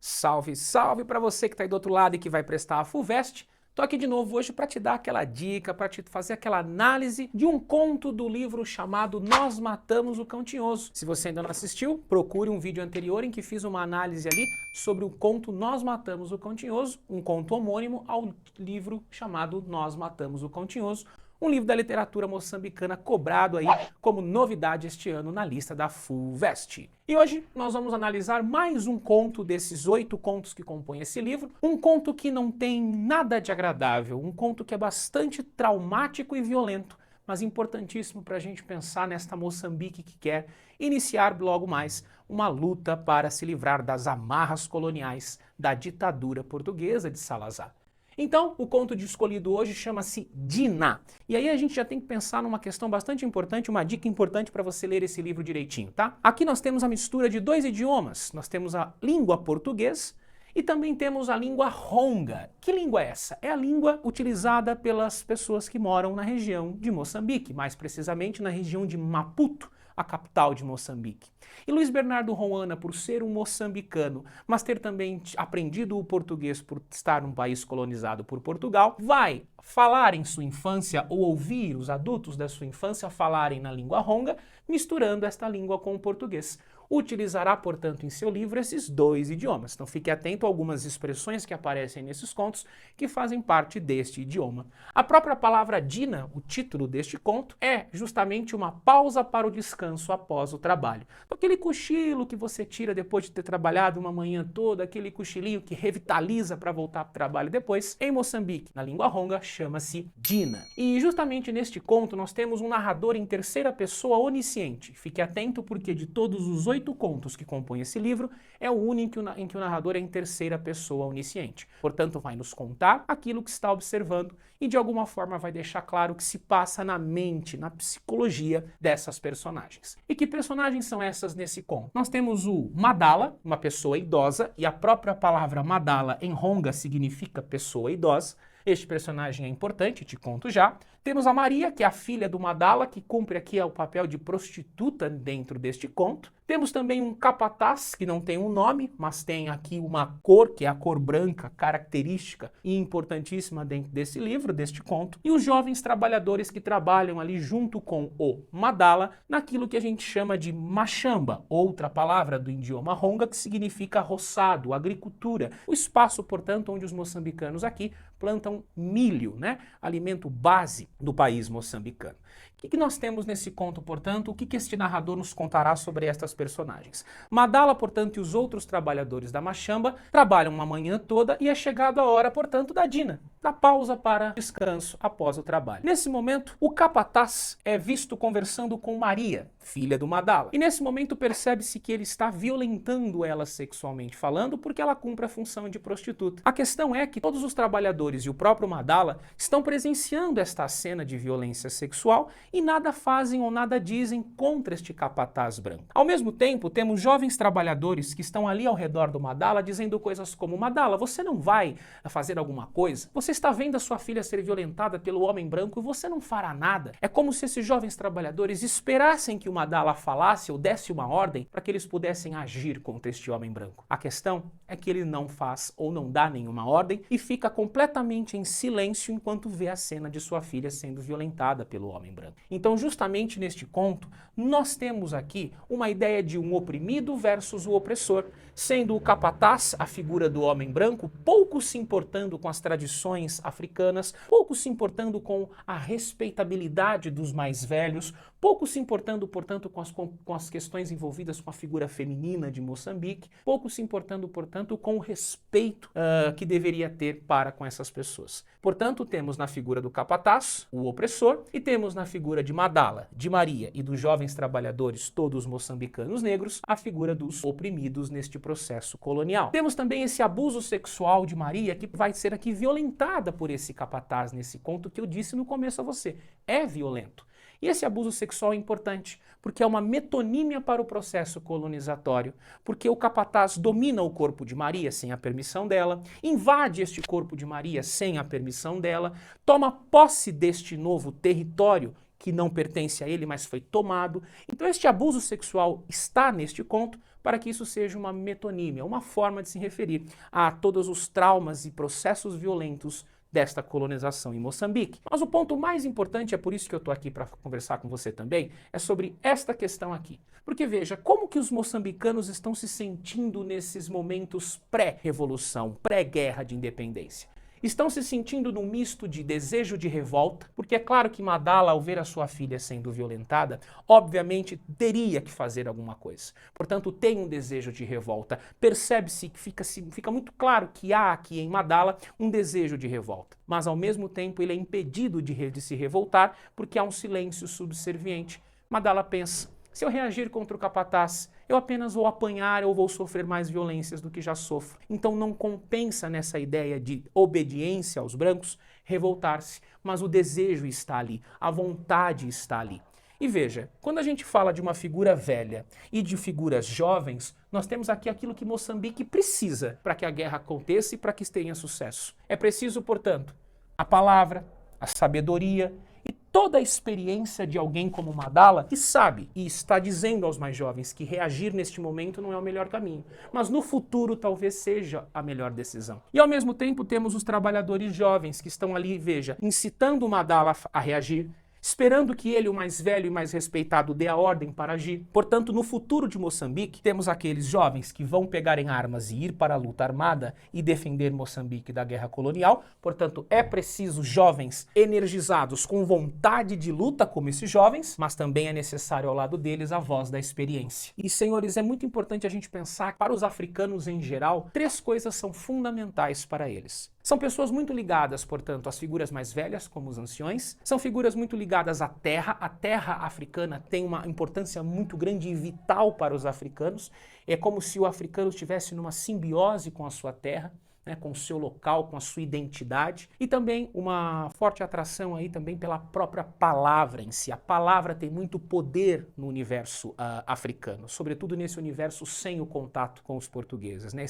Salve, salve para você que está aí do outro lado e que vai prestar a FUVEST. Tô aqui de novo hoje para te dar aquela dica, para te fazer aquela análise de um conto do livro chamado Nós Matamos o Cão Tinhoso. Se você ainda não assistiu, procure um vídeo anterior em que fiz uma análise ali sobre o conto Nós Matamos o Cão Tinhoso, um conto homônimo ao livro chamado Nós Matamos o Cão Tinhoso, um livro da literatura moçambicana cobrado aí como novidade este ano na lista da FUVEST. E hoje nós vamos analisar mais um conto desses 8 contos que compõem esse livro, um conto que não tem nada de agradável, um conto que é bastante traumático e violento, mas importantíssimo para a gente pensar nesta Moçambique que quer iniciar logo mais uma luta para se livrar das amarras coloniais da ditadura portuguesa de Salazar. Então, o conto escolhido hoje chama-se Dina. E aí a gente já tem que pensar numa questão bastante importante, uma dica importante para você ler esse livro direitinho, tá? Aqui nós temos a mistura de 2 idiomas. Nós temos a língua português e também temos a língua ronga. Que língua é essa? É a língua utilizada pelas pessoas que moram na região de Moçambique, mais precisamente na região de Maputo, a capital de Moçambique. E Luiz Bernardo Roana, por ser um moçambicano, mas ter também aprendido o português por estar num país colonizado por Portugal, vai falar em sua infância ou ouvir os adultos da sua infância falarem na língua ronga, misturando esta língua com o português. Utilizará, portanto, em seu livro esses 2 idiomas. Então fique atento a algumas expressões que aparecem nesses contos que fazem parte deste idioma. A própria palavra Dina, o título deste conto, é justamente uma pausa para o descanso após o trabalho. Aquele cochilo que você tira depois de ter trabalhado uma manhã toda, aquele cochilinho que revitaliza para voltar para o trabalho depois, em Moçambique, na língua ronga, chama-se Dina. E justamente neste conto nós temos um narrador em terceira pessoa onisciente. Fique atento porque de todos os 8 contos que compõem esse livro, é o único em que o narrador é em terceira pessoa onisciente. Portanto, vai nos contar aquilo que está observando e de alguma forma vai deixar claro o que se passa na mente, na psicologia dessas personagens. E que personagens são essas nesse conto? Nós temos o Madala, uma pessoa idosa, e a própria palavra Madala em ronga significa pessoa idosa. Este personagem é importante, te conto já. Temos a Maria, que é a filha do Madala, que cumpre aqui o papel de prostituta dentro deste conto. Temos também um capataz, que não tem um nome, mas tem aqui uma cor, que é a cor branca, característica e importantíssima dentro desse livro, deste conto. E os jovens trabalhadores que trabalham ali junto com o Madala, naquilo que a gente chama de machamba, outra palavra do idioma ronga, que significa roçado, agricultura. O espaço, portanto, onde os moçambicanos aqui plantam milho, né? Alimento base do país moçambicano. O que nós temos nesse conto, portanto? O que este narrador nos contará sobre estas personagens? Madala, portanto, e os outros trabalhadores da machamba trabalham uma manhã toda e é chegado a hora, portanto, da Dina, da pausa para descanso após o trabalho. Nesse momento, o capataz é visto conversando com Maria, filha do Madala. E nesse momento percebe-se que ele está violentando ela sexualmente falando porque ela cumpre a função de prostituta. A questão é que todos os trabalhadores e o próprio Madala estão presenciando esta cena de violência sexual e nada fazem ou nada dizem contra este capataz branco. Ao mesmo tempo, temos jovens trabalhadores que estão ali ao redor do Madala dizendo coisas como: Madala, você não vai fazer alguma coisa? Você está vendo a sua filha ser violentada pelo homem branco e você não fará nada? É como se esses jovens trabalhadores esperassem que o Madala falasse ou desse uma ordem para que eles pudessem agir contra este homem branco. A questão é que ele não faz ou não dá nenhuma ordem e fica completamente em silêncio enquanto vê a cena de sua filha sendo violentada pelo homem branco. Então, justamente neste conto, nós temos aqui uma ideia de um oprimido versus o opressor, sendo o capataz, a figura do homem branco, pouco se importando com as tradições africanas, pouco se importando com a respeitabilidade dos mais velhos, pouco se importando, portanto, com as questões envolvidas com a figura feminina de Moçambique, pouco se importando, portanto, com o respeito que deveria ter para com essas pessoas. Portanto, temos na figura do capataz, o opressor, e temos na figura de Madala, de Maria e dos jovens trabalhadores, todos moçambicanos negros, a figura dos oprimidos neste processo colonial. Temos também esse abuso sexual de Maria, que vai ser aqui violentada por esse capataz nesse conto que eu disse no começo a você. É violento. E esse abuso sexual é importante, porque é uma metonímia para o processo colonizatório, porque o capataz domina o corpo de Maria sem a permissão dela, invade este corpo de Maria sem a permissão dela, toma posse deste novo território que não pertence a ele, mas foi tomado. Então este abuso sexual está neste conto, para que isso seja uma metonímia, uma forma de se referir a todos os traumas e processos violentos desta colonização em Moçambique. Mas o ponto mais importante, é por isso que eu estou aqui para conversar com você também, é sobre esta questão aqui. Porque veja, como que os moçambicanos estão se sentindo nesses momentos pré-revolução, pré-guerra de independência? Estão se sentindo num misto de desejo de revolta, porque é claro que Madala, ao ver a sua filha sendo violentada, obviamente teria que fazer alguma coisa. Portanto, tem um desejo de revolta. Percebe-se que fica muito claro que há aqui em Madala um desejo de revolta. Mas, ao mesmo tempo, ele é impedido de se revoltar porque há um silêncio subserviente. Madala pensa: se eu reagir contra o capataz, eu apenas vou apanhar ou vou sofrer mais violências do que já sofro. Então não compensa nessa ideia de obediência aos brancos revoltar-se, mas o desejo está ali, a vontade está ali. E veja, quando a gente fala de uma figura velha e de figuras jovens, nós temos aqui aquilo que Moçambique precisa para que a guerra aconteça e para que tenha sucesso. É preciso, portanto, a palavra, a sabedoria e toda a experiência de alguém como Madala, que sabe e está dizendo aos mais jovens que reagir neste momento não é o melhor caminho, mas no futuro talvez seja a melhor decisão. E ao mesmo tempo temos os trabalhadores jovens que estão ali, veja, incitando Madala a reagir, esperando que ele, o mais velho e mais respeitado, dê a ordem para agir. Portanto, no futuro de Moçambique, temos aqueles jovens que vão pegar em armas e ir para a luta armada e defender Moçambique da guerra colonial. Portanto, é preciso jovens energizados, com vontade de luta como esses jovens, mas também é necessário ao lado deles a voz da experiência. E, senhores, é muito importante a gente pensar que para os africanos em geral, 3 coisas são fundamentais para eles. São pessoas muito ligadas, portanto, às figuras mais velhas, como os anciões. São figuras muito ligadas à terra. A terra africana tem uma importância muito grande e vital para os africanos. É como se o africano estivesse numa simbiose com a sua terra, né, com o seu local, com a sua identidade. E também uma forte atração aí também pela própria palavra em si. A palavra tem muito poder no universo africano, sobretudo nesse universo sem o contato com os portugueses, né?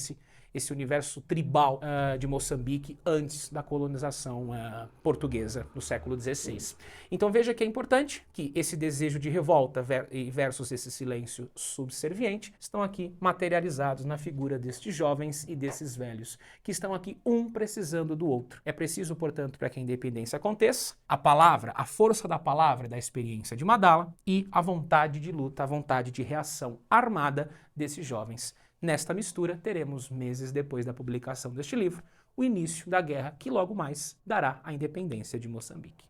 Esse universo tribal de Moçambique antes da colonização portuguesa no século XVI. Então veja que é importante que esse desejo de revolta versus esse silêncio subserviente estão aqui materializados na figura destes jovens e desses velhos, que estão aqui um precisando do outro. É preciso, portanto, para que a independência aconteça, a palavra, a força da palavra e da experiência de Madala e a vontade de luta, a vontade de reação armada desses jovens. Nesta mistura, teremos, meses depois da publicação deste livro, o início da guerra que logo mais dará a independência de Moçambique.